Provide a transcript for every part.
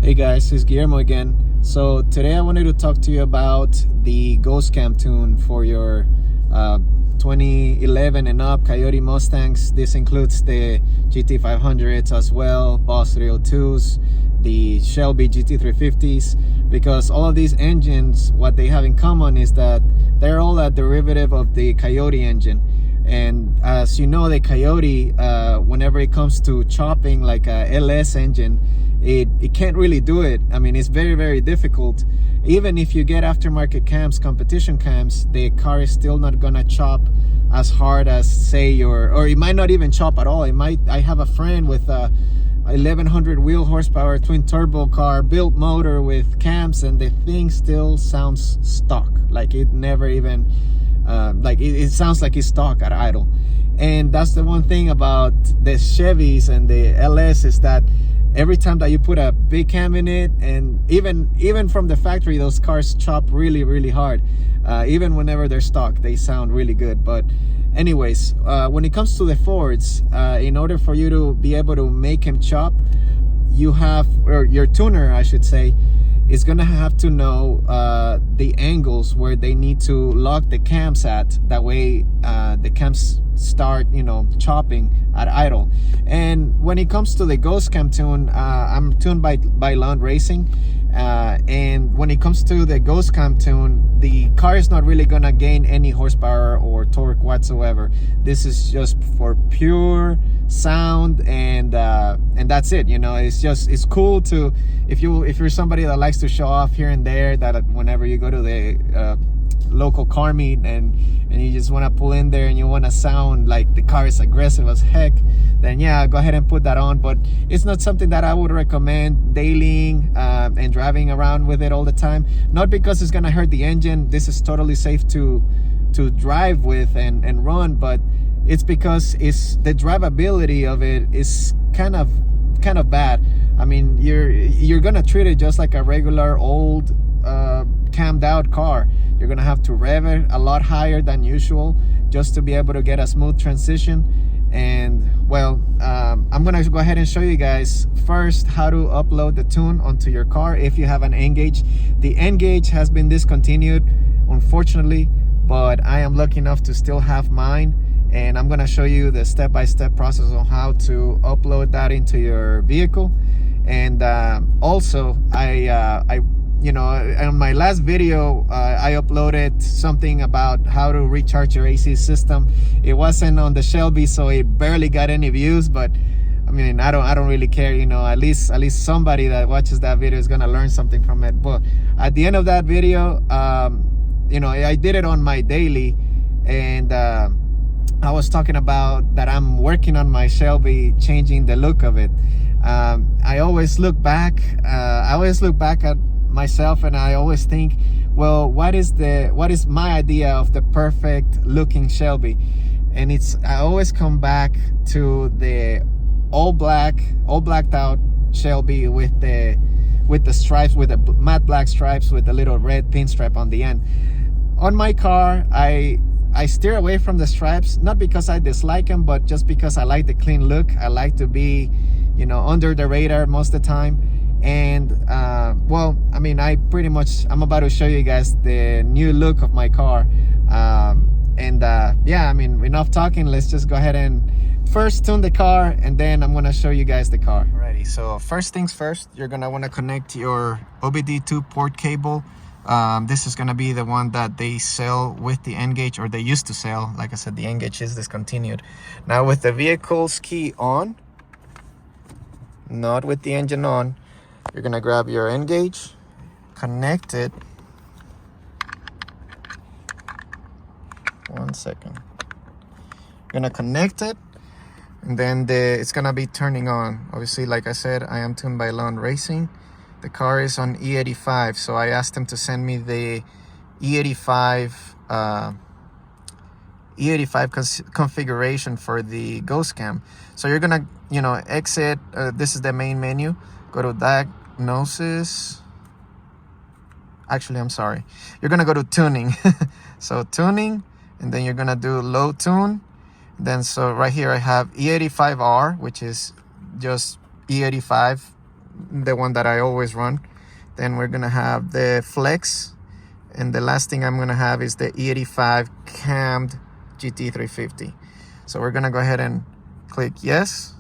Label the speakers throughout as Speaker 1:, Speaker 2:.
Speaker 1: Hey guys, it's Guillermo again. So today I wanted to talk to you about the Ghost Cam tune for your 2011 and up Coyote Mustangs. This includes the GT500s as well, Boss 302s, the Shelby GT350s, because all of these engines, what they have in common is that they're all a derivative of the Coyote engine. And as you know, the Coyote, whenever it comes to chopping like a LS engine, it can't really do it. I mean, it's very, very difficult. Even if you get aftermarket cams, competition cams, the car is still not gonna chop as hard as say or it might not even chop at all. I have a friend with a 1100 wheel horsepower twin turbo car, built motor with cams, and the thing still sounds stock. Like it never even it sounds like it's stock at idle. And that's the one thing about the Chevys and the LS is that every time that you put a big cam in it, and even from the factory, those cars chop really, really hard. Even whenever they're stock, they sound really good. But anyways, when it comes to the Fords, in order for you to be able to make him chop, you have, or your tuner I should say, is gonna have to know the angles where they need to lock the cams at. That way the cams start, chopping at idle. And when it comes to the Ghost Cam tune, I'm tuned by Land Racing, and when it comes to the Ghost Cam tune, the car is not really gonna gain any horsepower or torque whatsoever. This is just for pure sound, and that's it. It's cool to, if you're somebody that likes to show off here and there, that whenever you go to the local car meet and you just want to pull in there and you want to sound like the car is aggressive as heck, then yeah, go ahead and put that on. But it's not something that I would recommend dailying and driving around with it all the time. Not because it's gonna hurt the engine. This is totally safe to drive with and run, but it's because the drivability of it is kind of bad. I mean, you're gonna treat it just like a regular old cammed out car. You're gonna have to rev it a lot higher than usual just to be able to get a smooth transition. And well, I'm gonna go ahead and show you guys first how to upload the tune onto your car if you have an N-Gage. The N-Gage has been discontinued, unfortunately, but I am lucky enough to still have mine, and I'm gonna show you the step-by-step process on how to upload that into your vehicle. And also, in my last video, I uploaded something about how to recharge your AC system. It wasn't on the Shelby, so it barely got any views, but I mean, I don't really care. At least somebody that watches that video is gonna learn something from it. But at the end of that video, I did it on my daily, and I was talking about that I'm working on my Shelby, changing the look of it. I always look back at myself, and I always think, well, what is my idea of the perfect looking Shelby? And I always come back to the all blacked out Shelby with the stripes, with the matte black stripes with the little red pinstripe on the end. On my car, I steer away from the stripes, not because I dislike them, but just because I like the clean look. I like to be, under the radar most of the time. And well, I mean, I'm about to show you guys the new look of my car. Yeah, I mean, enough talking. Let's just go ahead and first tune the car, and then I'm gonna show you guys the car. Alrighty, so first things first, you're gonna want to connect your OBD2 port cable. This is gonna be the one that they sell with the N-Gage, or they used to sell. Like I said, the N-Gage is discontinued. Now with the vehicle's key on, not with the engine on, you're gonna grab your N-Gage, connect it. One second. You're gonna connect it, and then it's gonna be turning on. Obviously, like I said, I am tuned by Land Racing. The car is on E85, so I asked them to send me the E85 configuration for the Ghost Cam. So you're gonna, exit. This is the main menu. Go to diagnosis. Actually, I'm sorry. You're gonna go to tuning. So tuning, and then you're gonna do low tune. Then so right here I have E85R, which is just E85 the one that I always run. Then we're gonna have the Flex, and the last thing I'm gonna have is the E85 cammed GT350. So we're gonna go ahead and click yes,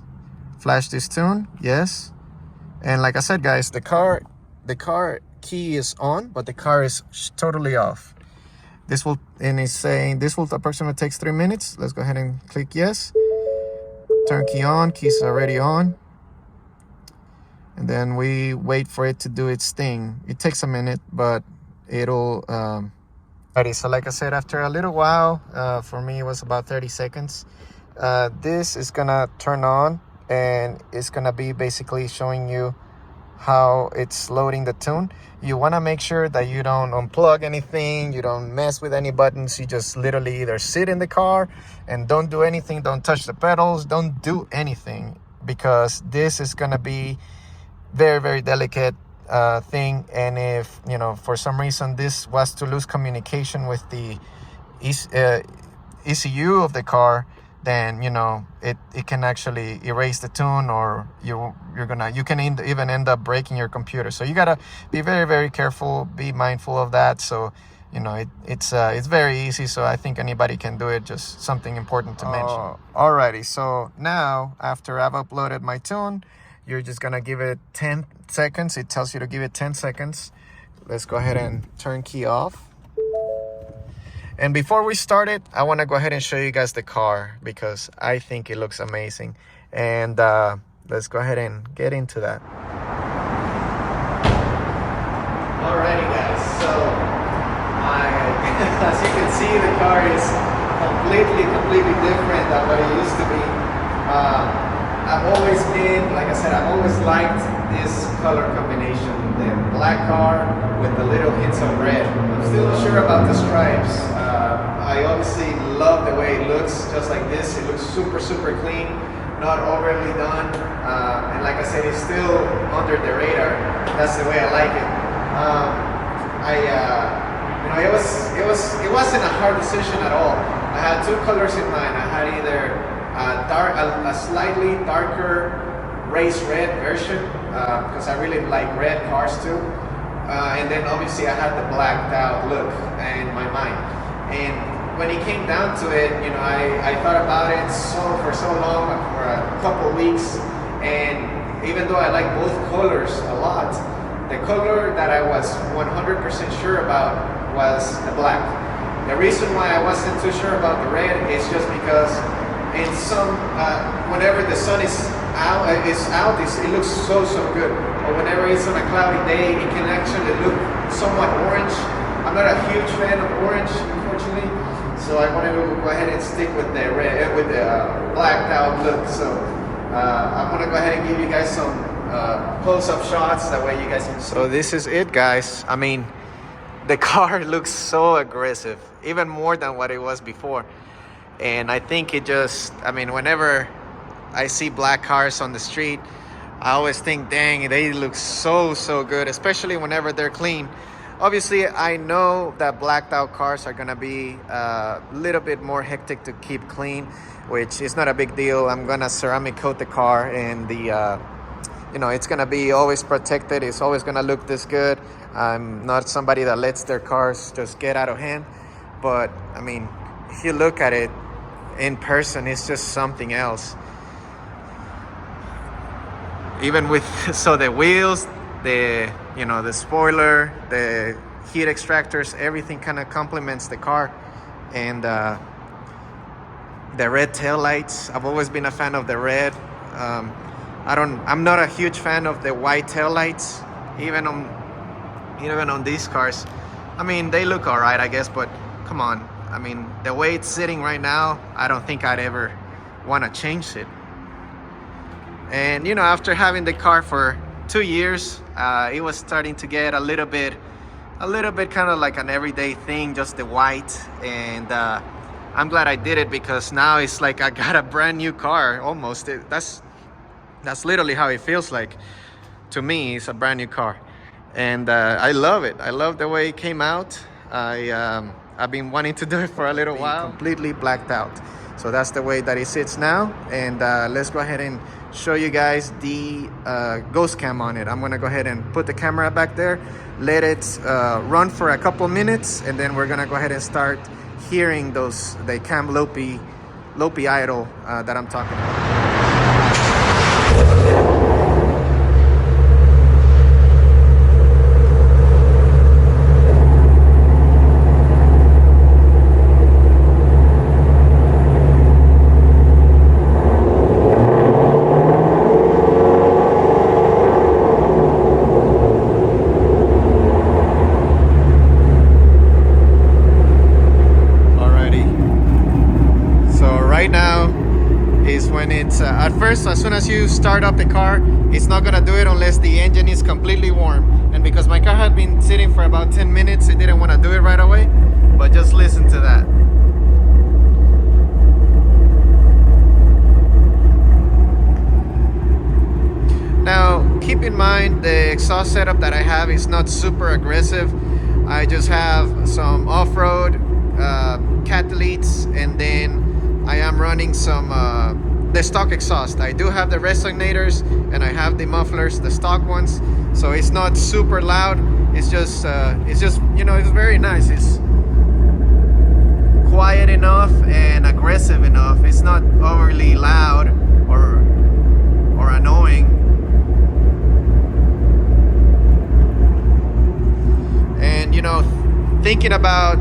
Speaker 1: flash this tune, yes. And like I said, guys, the car key is on, but the car is totally off. This will, and it's saying this will approximately takes 3 minutes. Let's go ahead and click yes. Turn key on, keys already on. And then we wait for it to do its thing. It takes a minute, but it'll alrighty. So like I said, after a little while, for me it was about 30 seconds, this is gonna turn on, and it's gonna be basically showing you how it's loading the tune. You want to make sure that you don't unplug anything, you don't mess with any buttons. You just literally either sit in the car and don't do anything, don't touch the pedals, don't do anything, because this is going to be very, very delicate thing. And if, you know, for some reason this was to lose communication with the ECU of the car, then, you know, it can actually erase the tune, or you can even end up breaking your computer. So you gotta be very, very careful, be mindful of that. So, you know, it's very easy. So I think anybody can do it. Just something important to mention. Alrighty, so now after I've uploaded my tune, you're just gonna give it 10 seconds. It tells you to give it 10 seconds. Let's go ahead and turn key off. And before we start it, I want to go ahead and show you guys the car, because I think it looks amazing. And let's go ahead and get into that. Alrighty, guys. So as you can see, the car is completely different than what it used to be. I've always been, like I said, I've always liked this color combination, the black car with the little hints of red. I'm still not sure about the stripes. I obviously love the way it looks, just like this. It looks super clean, not overly done, and like I said, it's still under the radar. That's the way I like it. You know, it wasn't a hard decision at all. I had two colors in mind. I had either a slightly darker race red version, because I really like red cars too, and then obviously I had the blacked out look in my mind. And when it came down to it, you know, I thought about it for so long, for a couple weeks, and even though I like both colors a lot, the color that I was 100% sure about was the black. The reason why I wasn't too sure about the red is just because in some whenever the sun is out, it looks so good. But whenever it's on a cloudy day, it can actually look somewhat orange. I'm not a huge fan of orange, unfortunately, so I wanted to go ahead and stick with the red, with the blacked out look. So I'm gonna go ahead and give you guys some close-up shots, that way you guys can. So this is it, guys. I mean, the car looks so aggressive, even more than what it was before. And I think it just, I mean, whenever I see black cars on the street, I always think, dang, they look so good, especially whenever they're clean. Obviously, I know that blacked out cars are gonna be a little bit more hectic to keep clean, which is not a big deal. I'm gonna ceramic coat the car, and the you know, it's gonna be always protected. It's always gonna look this good. I'm not somebody that lets their cars just get out of hand, but I mean, if you look at it in person, it's just something else. Even with, so the wheels, the, you know, the spoiler, the heat extractors, everything kind of complements the car. And the red tail lights, I've always been a fan of the red. I'm not a huge fan of the white tail lights, even on these cars. I mean, they look all right, I guess, but come on. I mean, the way it's sitting right now, I don't think I'd ever want to change it. And, you know, after having the car for 2 years, it was starting to get a little bit kind of like an everyday thing, just the white. And I'm glad I did it, because now it's like I got a brand new car almost. That's literally how it feels like. To me, it's a brand new car. And I love it. I love the way it came out. I've been wanting to do it for a little while. Completely blacked out. So that's the way that it sits now. And let's go ahead and show you guys the ghost cam on it. I'm gonna go ahead and put the camera back there, let it run for a couple minutes, and then we're gonna go ahead and start hearing the cam lopi idle that I'm talking about. At first, as soon as you start up the car, it's not gonna do it unless the engine is completely warm. And because my car had been sitting for about 10 minutes, it didn't want to do it right away. But just listen to that. Now, keep in mind the exhaust setup that I have is not super aggressive. I just have some off-road catalyts, and then I am running some the stock exhaust. I do have the resonators and I have the mufflers, the stock ones, so it's not super loud. It's just you know, it's very nice. It's quiet enough and aggressive enough. It's not overly loud or annoying. And you know, thinking about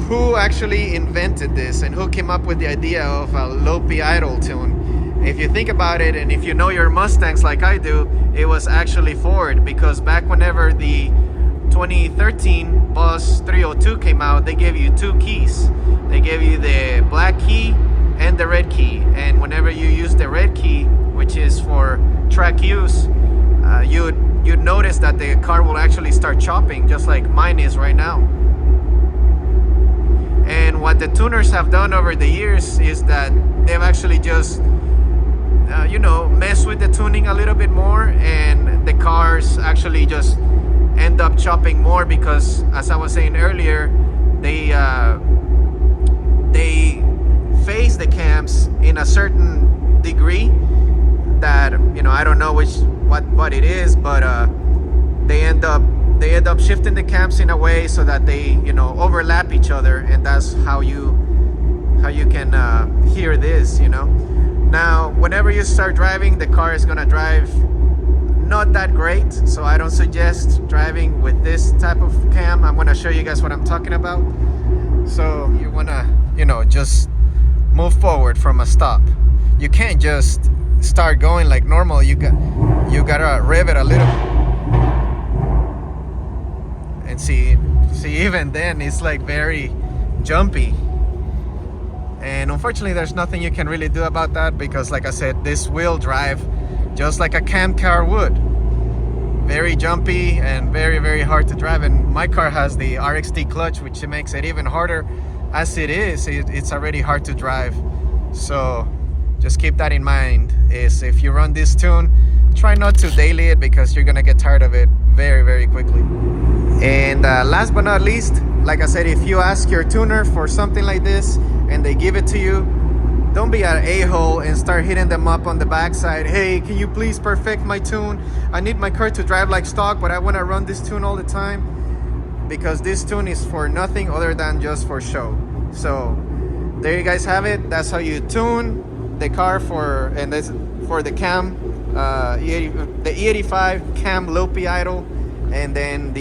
Speaker 1: who actually invented this and who came up with the idea of a lopi idle tune. If you think about it, and if you know your Mustangs like I do, it was actually Ford, because back whenever the 2013 Boss 302 came out, they gave you two keys. They gave you the black key and the red key, and whenever you use the red key, which is for track use, you'd notice that the car will actually start chopping, just like mine is right now. And what the tuners have done over the years is that they've actually just, you know, messed with the tuning a little bit more, and the cars actually just end up chopping more because, as I was saying earlier, they phase the cams in a certain degree that, you know, I don't know what it is, but they end up shifting the cams in a way so that they, you know, overlap each other, and that's how you can hear this, you know. Now, whenever you start driving, the car is gonna drive not that great, so I don't suggest driving with this type of cam. I'm gonna show you guys what I'm talking about. So you wanna, you know, just move forward from a stop. You can't just start going like normal. You gotta rev it a little. And see, even then it's like very jumpy, and unfortunately there's nothing you can really do about that, because like I said, this will drive just like a cam car would. Very jumpy and very, very hard to drive. And my car has the RXT clutch, which makes it even harder. As it is, it's already hard to drive. So just keep that in mind, is if you run this tune, try not to daily it, because you're gonna get tired of it very, very quickly. And last but not least, like I said, if you ask your tuner for something like this and they give it to you, don't be an a-hole and start hitting them up on the backside. Hey, can you please perfect my tune? I need my car to drive like stock, but I want to run this tune all the time. Because this tune is for nothing other than just for show. So there you guys have it. That's how you tune the car for the cam, the E85 cam lopi idle. And then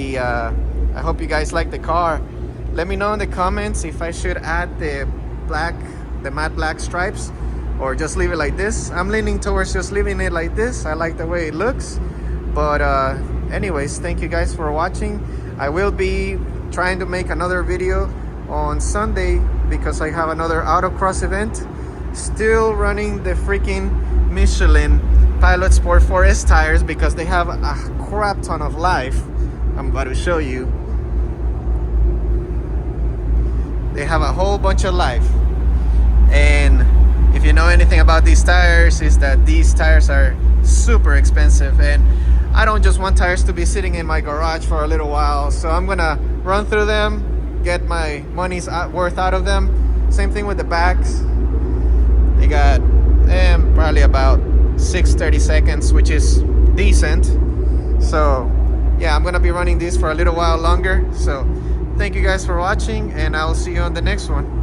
Speaker 1: I hope you guys like the car. Let me know in the comments if I should add the matte black stripes, or just leave it like this. I'm leaning towards just leaving it like this. I like the way it looks. But anyways, thank you guys for watching. I will be trying to make another video on Sunday, because I have another autocross event. Still running the freaking Michelin Pilot Sport 4S tires, because they have a crap ton of life. I'm about to show you. They have a whole bunch of life. And if you know anything about these tires, is that these tires are super expensive, and I don't just want tires to be sitting in my garage for a little while. So I'm gonna run through them, get my money's worth out of them, Same thing with the backs. They got probably about 6:30 seconds, which is decent. So yeah, I'm gonna be running this for a little while longer. So thank you guys for watching, and I'll see you on the next one.